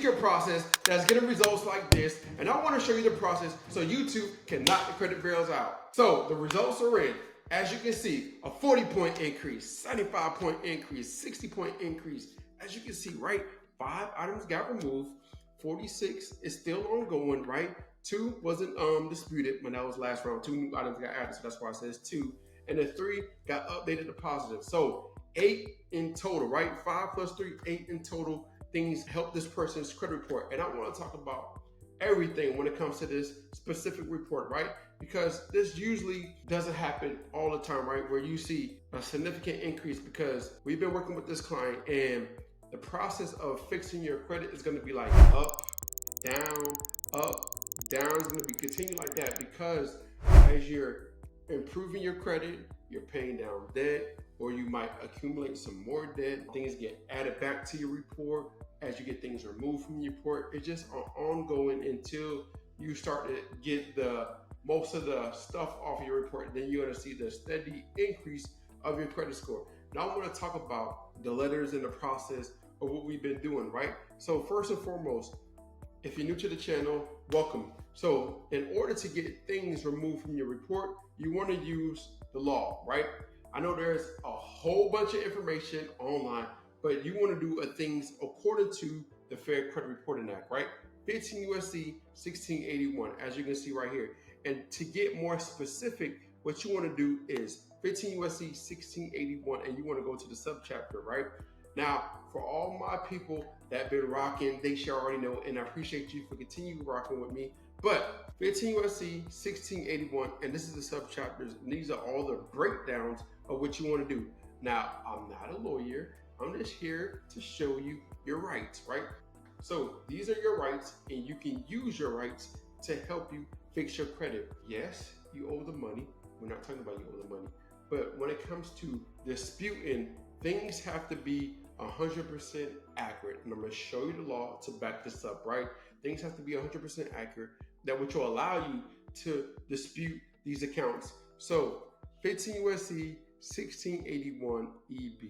secret process that's getting results like this, and I want to show you the process so you too can knock the credit bureaus out. So the results are in. As you can see, a 40-point increase, 75-point increase, 60-point increase. As you can see, right, 5 items got removed, 46 is still ongoing, right? 2 wasn't disputed when that was last round. 2 new items got added, so that's why it says 2. And the 3 got updated to positive. So 8 in total, right? 5 plus 3, 8 in total things help this person's credit report. And I want to talk about everything when it comes to this specific report, right? Because this usually doesn't happen all the time, right? Where you see a significant increase, because we've been working with this client and the process of fixing your credit is going to be like up, down, is going to be continue like that, because as you're improving your credit, you're paying down debt, or you might accumulate some more debt. Things get added back to your report as you get things removed from your report. It's just ongoing until you start to get the most of the stuff off of your report. Then you're going to see the steady increase of your credit score. Now I want to talk about the letters in the process of what we've been doing, right? So first and foremost, if you're new to the channel, welcome. So in order to get things removed from your report, you want to use the law, right? I know there's a whole bunch of information online, but you want to do things according to the Fair Credit Reporting Act, right? 15 USC 1681, as you can see right here. And to get more specific, what you want to do is 15 USC 1681, and you want to go to the subchapter, right? Now, for all my people that been rocking, they should already know, and I appreciate you for continuing rocking with me. But 15 USC 1681, and this is the subchapters, and these are all the breakdowns of what you want to do. Now, I'm not a lawyer. I'm just here to show you your rights, right? So these are your rights, and you can use your rights to help you fix your credit. Yes, you owe the money. We're not talking about you owe the money. But when it comes to disputing, things have to be 100% accurate. And I'm going to show you the law to back this up, right? Things have to be 100% accurate, that which will allow you to dispute these accounts. So 15 USC 1681 EB,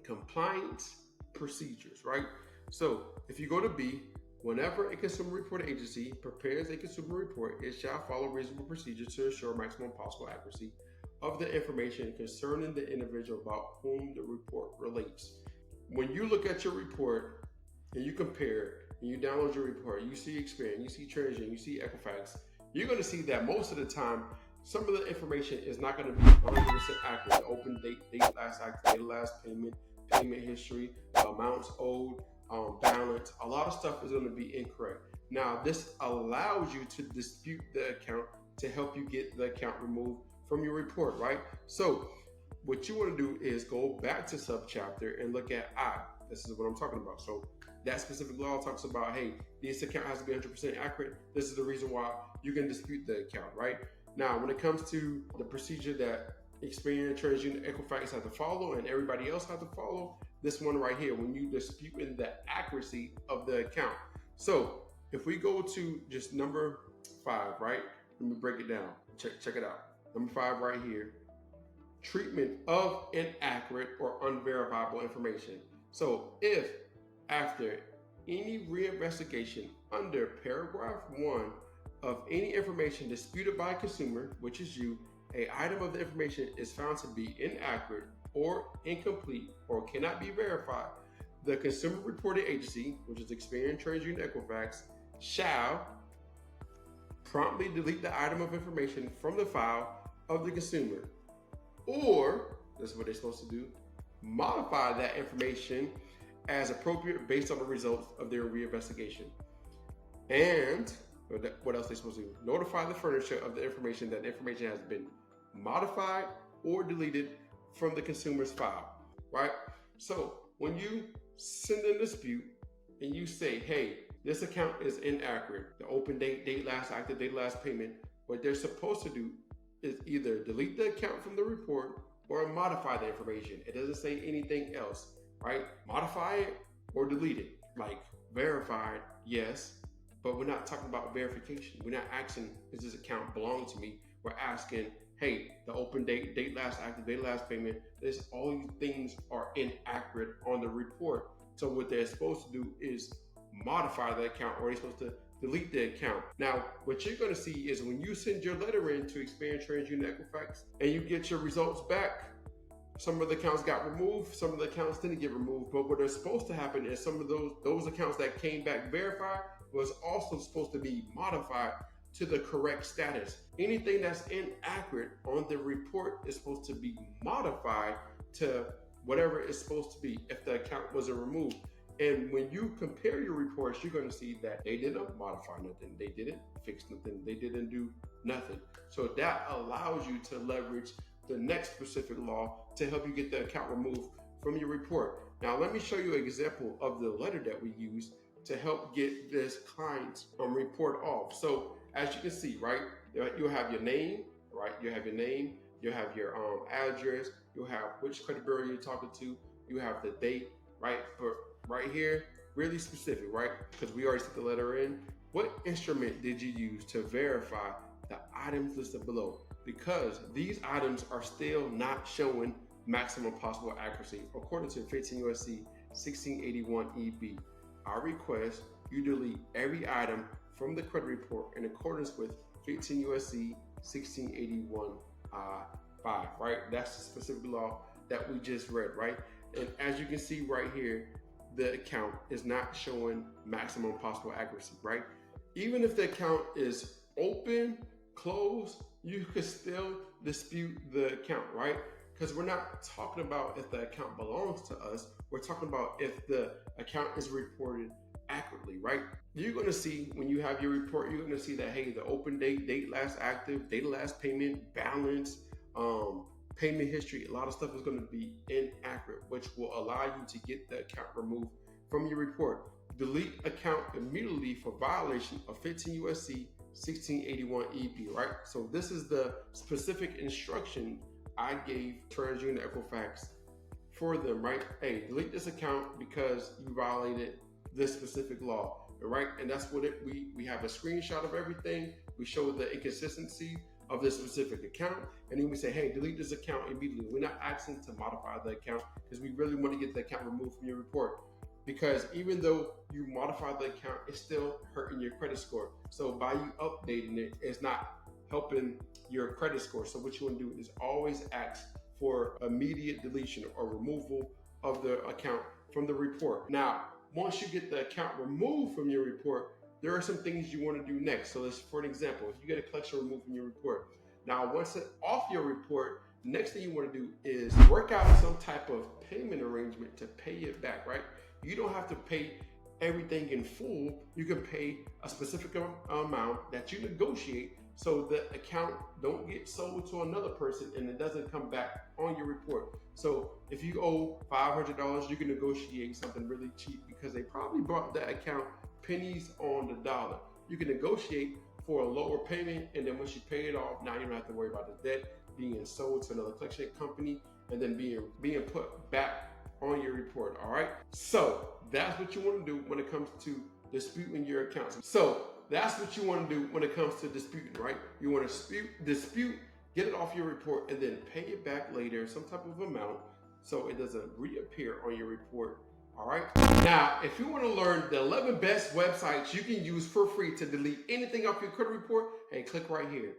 compliance procedures, right? So if you go to B, whenever a consumer reporting agency prepares a consumer report, it shall follow reasonable procedures to ensure maximum possible accuracy of the information concerning the individual about whom the report relates. When you look at your report and you compare and you download your report, you see Experian, you see TransUnion, you see Equifax, you're going to see that most of the time, some of the information is not going to be 100% accurate. The open date last active, date last payment, payment history, amounts owed, balance, a lot of stuff is going to be incorrect. Now, this allows you to dispute the account to help you get the account removed from your report, right? So what you want to do is go back to subchapter and look at this is what I'm talking about. So that specific law talks about, hey, this account has to be 100% accurate. This is the reason why you can dispute the account, right? Now, when it comes to the procedure that Experian, TransUnion, Equifax have to follow and everybody else have to follow, this one right here, when you dispute in the accuracy of the account. So if we go to just number 5, right? Let me break it down. Check it out. Number 5 right here, treatment of inaccurate or unverifiable information. So if after any reinvestigation under paragraph 1 of any information disputed by a consumer, which is you, an item of the information is found to be inaccurate or incomplete or cannot be verified, the consumer reporting agency, which is Experian, TransUnion, Equifax, shall promptly delete the item of information from the file of the consumer, or, this is what they're supposed to do, modify that information as appropriate based on the results of their reinvestigation. And what else are they supposed to do? Notify the furnisher of the information that the information has been modified or deleted from the consumer's file, right? So when you send a dispute and you say, hey, this account is inaccurate, the open date last active, date last payment, what they're supposed to do is either delete the account from the report or modify the information. It doesn't say anything else, right? Modify it or delete it. Like verified, yes, but we're not talking about verification. We're not asking, does this account belong to me? We're asking, hey, the open date last active, date last payment, all these things are inaccurate on the report So what they're supposed to do is modify the account, or they're supposed to delete the account. Now, what you're going to see is when you send your letter in to Expand TransUnion Equifax and you get your results back, some of the accounts got removed, some of the accounts didn't get removed. But what is supposed to happen is some of those accounts that came back verified was also supposed to be modified to the correct status. Anything that's inaccurate on the report is supposed to be modified to whatever it's supposed to be if the account wasn't removed. And when you compare your reports, you're going to see that they didn't modify nothing, they didn't fix nothing, they didn't do nothing. So that allows you to leverage the next specific law to help you get the account removed from your report. Now, let me show you an example of the letter that we use to help get this client's report off. So as you can see, right, you'll have your name, right? You have your name, you have your address, you'll have which credit bureau you're talking to, you have the date, right? But right here, really specific, right? Because we already sent the letter in. What instrument did you use to verify the items listed below? Because these items are still not showing maximum possible accuracy according to 15 U.S.C. 1681 EB. I request you delete every item from the credit report in accordance with 15 U.S.C. 1681 5, right? That's the specific law that we just read, right? And as you can see right here, the account is not showing maximum possible accuracy, right? Even if the account is open, closed, you could still dispute the account, right? Because we're not talking about if the account belongs to us. We're talking about if the account is reported accurately, right? You're going to see when you have your report, you're going to see that, hey, the open date last active, date of last payment, balance, payment history, a lot of stuff is going to be inaccurate, which will allow you to get the account removed from your report. Delete account immediately for violation of 15 U.S.C. 1681 EB, right? So this is the specific instruction I gave TransUnion Equifax for them, right? Hey, delete this account because you violated this specific law, right? And that's what we have a screenshot of everything. We show the inconsistency of this specific account, and then we say, hey, delete this account immediately. We're not asking to modify the account because we really want to get the account removed from your report. Because even though you modify the account, it's still hurting your credit score. So by you updating it, it's not helping your credit score. So what you want to do is always ask for immediate deletion or removal of the account from the report. Now, once you get the account removed from your report, there are some things you want to do next. So let's, for an example, if you get a collection removed from your report, now once it's off your report, next thing you want to do is work out some type of payment arrangement to pay it back, right? You don't have to pay everything in full. You can pay a specific amount that you negotiate so the account don't get sold to another person and it doesn't come back on your report. So if you owe $500, you can negotiate something really cheap because they probably bought that account pennies on the dollar. You can negotiate for a lower payment, and then once you pay it off, now you don't have to worry about the debt being sold to another collection company and then being put back on your report. All right, so that's what you want to do when it comes to disputing your accounts. So that's what you want to do when it comes to disputing, right? You want to dispute, get it off your report, and then pay it back later, some type of amount, so it doesn't reappear on your report. All right. Now, if you want to learn the 11 best websites you can use for free to delete anything off your credit report, hey, click right here.